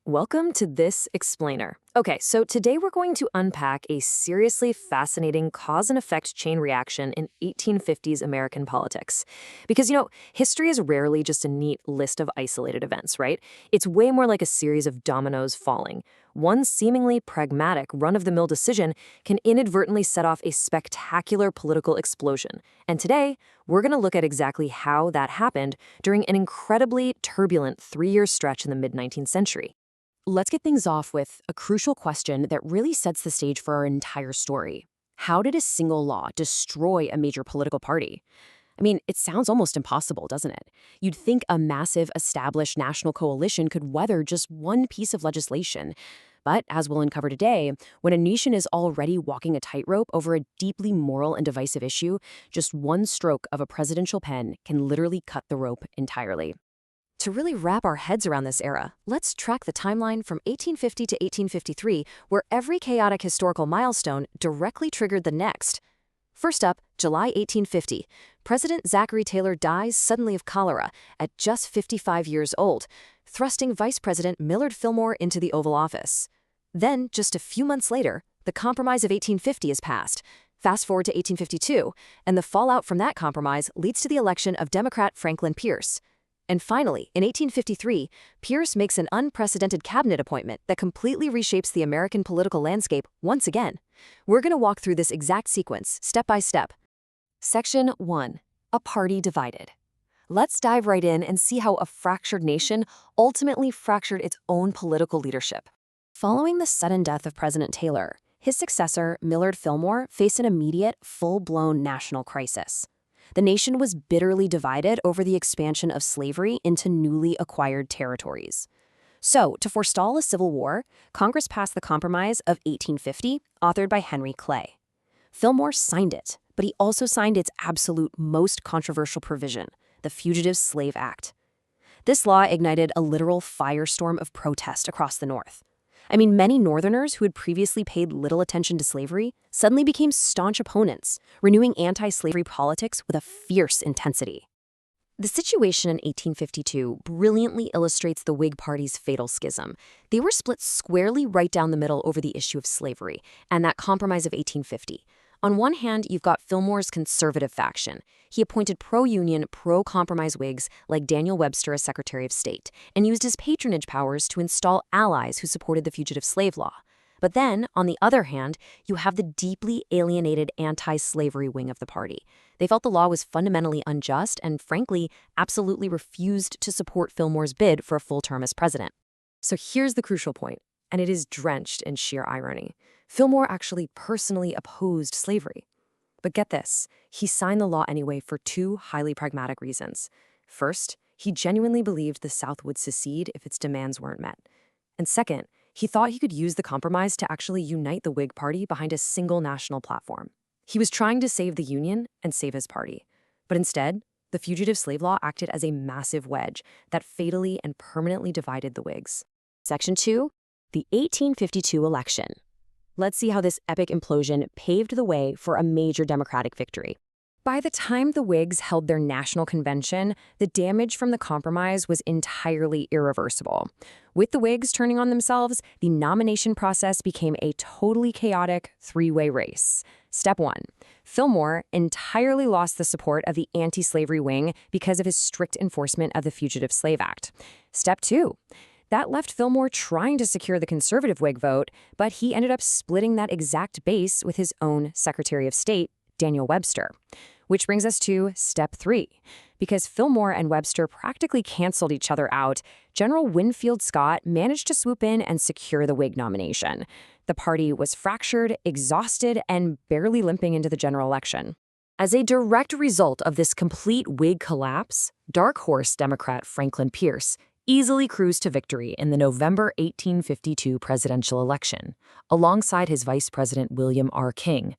Welcome to this explainer. Okay, so today we're going to unpack a seriously fascinating cause and effect chain reaction in 1850s American politics. Because, history is rarely just a neat list of isolated events, right? It's way more like a series of dominoes falling. One seemingly pragmatic, run-of-the-mill decision can inadvertently set off a spectacular political explosion. And today, we're going to look at exactly how that happened during an incredibly turbulent 3-year stretch in the mid-19th century. Let's get things off with a crucial question that really sets the stage for our entire story. How did a single law destroy a major political party? I mean, it sounds almost impossible, doesn't it? You'd think a massive, established national coalition could weather just one piece of legislation. But as we'll uncover today, when a nation is already walking a tightrope over a deeply moral and divisive issue, just one stroke of a presidential pen can literally cut the rope entirely. To really wrap our heads around this era, let's track the timeline from 1850 to 1853, where every chaotic historical milestone directly triggered the next. First up, July 1850. President Zachary Taylor dies suddenly of cholera at just 55 years old, thrusting Vice President Millard Fillmore into the Oval Office. Then, just a few months later, the Compromise of 1850 is passed. Fast forward to 1852, and the fallout from that compromise leads to the election of Democrat Franklin Pierce. And finally, in 1853, Pierce makes an unprecedented cabinet appointment that completely reshapes the American political landscape once again. We're going to walk through this exact sequence, step by step. Section 1. A party divided. Let's dive right in and see how a fractured nation ultimately fractured its own political leadership. Following the sudden death of President Taylor, his successor, Millard Fillmore, faced an immediate, full-blown national crisis. The nation was bitterly divided over the expansion of slavery into newly acquired territories. So, to forestall a civil war, Congress passed the Compromise of 1850, authored by Henry Clay. Fillmore signed it, but he also signed its absolute most controversial provision, the Fugitive Slave Act. This law ignited a literal firestorm of protest across the North. I mean, many Northerners who had previously paid little attention to slavery suddenly became staunch opponents, renewing anti-slavery politics with a fierce intensity. The situation in 1852 brilliantly illustrates the Whig Party's fatal schism. They were split squarely right down the middle over the issue of slavery and that Compromise of 1850. On one hand, you've got Fillmore's conservative faction. He appointed pro-union, pro-compromise Whigs like Daniel Webster as Secretary of State and used his patronage powers to install allies who supported the fugitive slave law. But then, on the other hand, you have the deeply alienated anti-slavery wing of the party. They felt the law was fundamentally unjust and, frankly, absolutely refused to support Fillmore's bid for a full term as president. So here's the crucial point, and it is drenched in sheer irony. Fillmore actually personally opposed slavery. But get this, he signed the law anyway for two highly pragmatic reasons. First, he genuinely believed the South would secede if its demands weren't met. And second, he thought he could use the compromise to actually unite the Whig Party behind a single national platform. He was trying to save the Union and save his party. But instead, the Fugitive Slave Law acted as a massive wedge that fatally and permanently divided the Whigs. Section 2. The 1852 election. Let's see how this epic implosion paved the way for a major Democratic victory. By the time the Whigs held their national convention, the damage from the compromise was entirely irreversible. With the Whigs turning on themselves, the nomination process became a totally chaotic three-way race. Step 1. Fillmore entirely lost the support of the anti-slavery wing because of his strict enforcement of the Fugitive Slave Act. Step 2. That left Fillmore trying to secure the conservative Whig vote, but he ended up splitting that exact base with his own Secretary of State, Daniel Webster. Which brings us to Step 3. Because Fillmore and Webster practically canceled each other out, General Winfield Scott managed to swoop in and secure the Whig nomination. The party was fractured, exhausted, and barely limping into the general election. As a direct result of this complete Whig collapse, dark horse Democrat Franklin Pierce easily cruised to victory in the November 1852 presidential election, alongside his Vice President William R. King.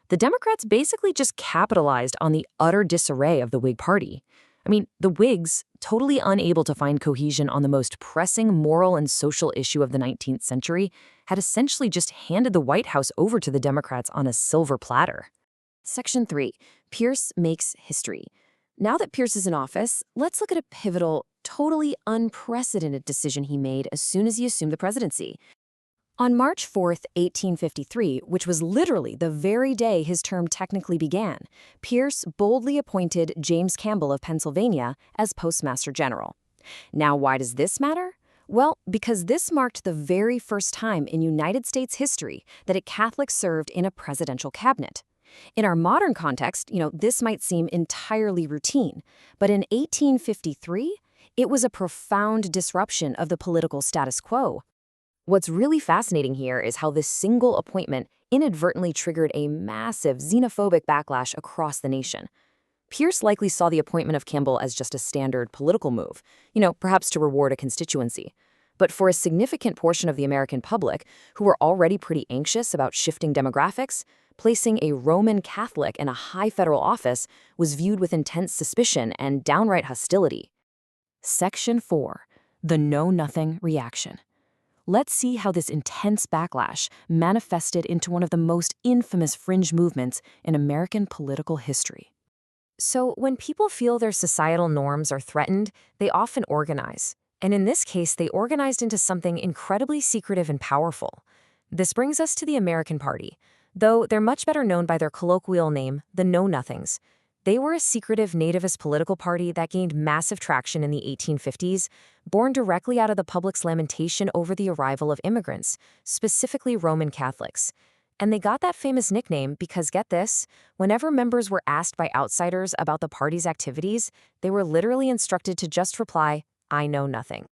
The Democrats basically just capitalized on the utter disarray of the Whig Party. I mean, the Whigs, totally unable to find cohesion on the most pressing moral and social issue of the 19th century, had essentially just handed the White House over to the Democrats on a silver platter. Section 3. Pierce makes history. Now that Pierce is in office, let's look at a pivotal, totally unprecedented decision he made as soon as he assumed the presidency. On March 4th, 1853, which was literally the very day his term technically began, Pierce boldly appointed James Campbell of Pennsylvania as Postmaster General. Now, why does this matter? Well, because this marked the very first time in United States history that a Catholic served in a presidential cabinet. In our modern context, this might seem entirely routine, but in 1853, it was a profound disruption of the political status quo. What's really fascinating here is how this single appointment inadvertently triggered a massive xenophobic backlash across the nation. Pierce likely saw the appointment of Campbell as just a standard political move, perhaps to reward a constituency. But for a significant portion of the American public, who were already pretty anxious about shifting demographics, placing a Roman Catholic in a high federal office was viewed with intense suspicion and downright hostility. Section 4. The Know-Nothing Reaction. Let's see how this intense backlash manifested into one of the most infamous fringe movements in American political history. So, when people feel their societal norms are threatened, they often organize. And in this case, they organized into something incredibly secretive and powerful. This brings us to the American Party, though they're much better known by their colloquial name, the Know-Nothings. They were a secretive nativist political party that gained massive traction in the 1850s, born directly out of the public's lamentation over the arrival of immigrants, specifically Roman Catholics. And they got that famous nickname because, get this, whenever members were asked by outsiders about the party's activities, they were literally instructed to just reply, "I know nothing."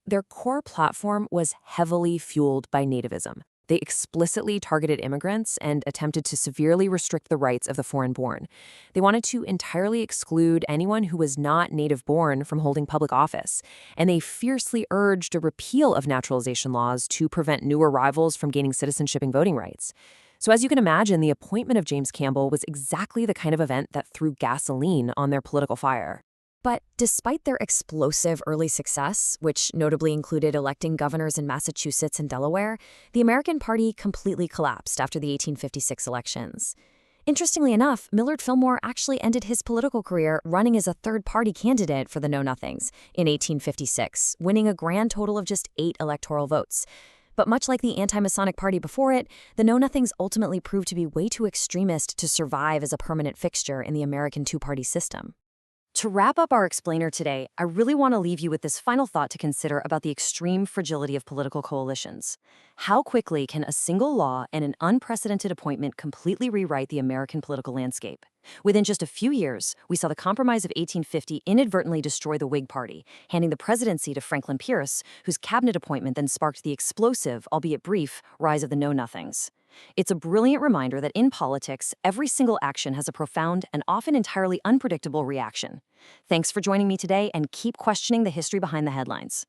Their core platform was heavily fueled by nativism. They explicitly targeted immigrants and attempted to severely restrict the rights of the foreign-born. They wanted to entirely exclude anyone who was not native-born from holding public office, and they fiercely urged a repeal of naturalization laws to prevent new arrivals from gaining citizenship and voting rights. So as you can imagine, the appointment of James Campbell was exactly the kind of event that threw gasoline on their political fire. But despite their explosive early success, which notably included electing governors in Massachusetts and Delaware, the American Party completely collapsed after the 1856 elections. Interestingly enough, Millard Fillmore actually ended his political career running as a third-party candidate for the Know-Nothings in 1856, winning a grand total of just 8 electoral votes. But much like the anti-Masonic Party before it, the Know-Nothings ultimately proved to be way too extremist to survive as a permanent fixture in the American two-party system. To wrap up our explainer today, I really want to leave you with this final thought to consider about the extreme fragility of political coalitions. How quickly can a single law and an unprecedented appointment completely rewrite the American political landscape? Within just a few years, we saw the Compromise of 1850 inadvertently destroy the Whig Party, handing the presidency to Franklin Pierce, whose cabinet appointment then sparked the explosive, albeit brief, rise of the Know-Nothings. It's a brilliant reminder that in politics, every single action has a profound and often entirely unpredictable reaction. Thanks for joining me today, and keep questioning the history behind the headlines.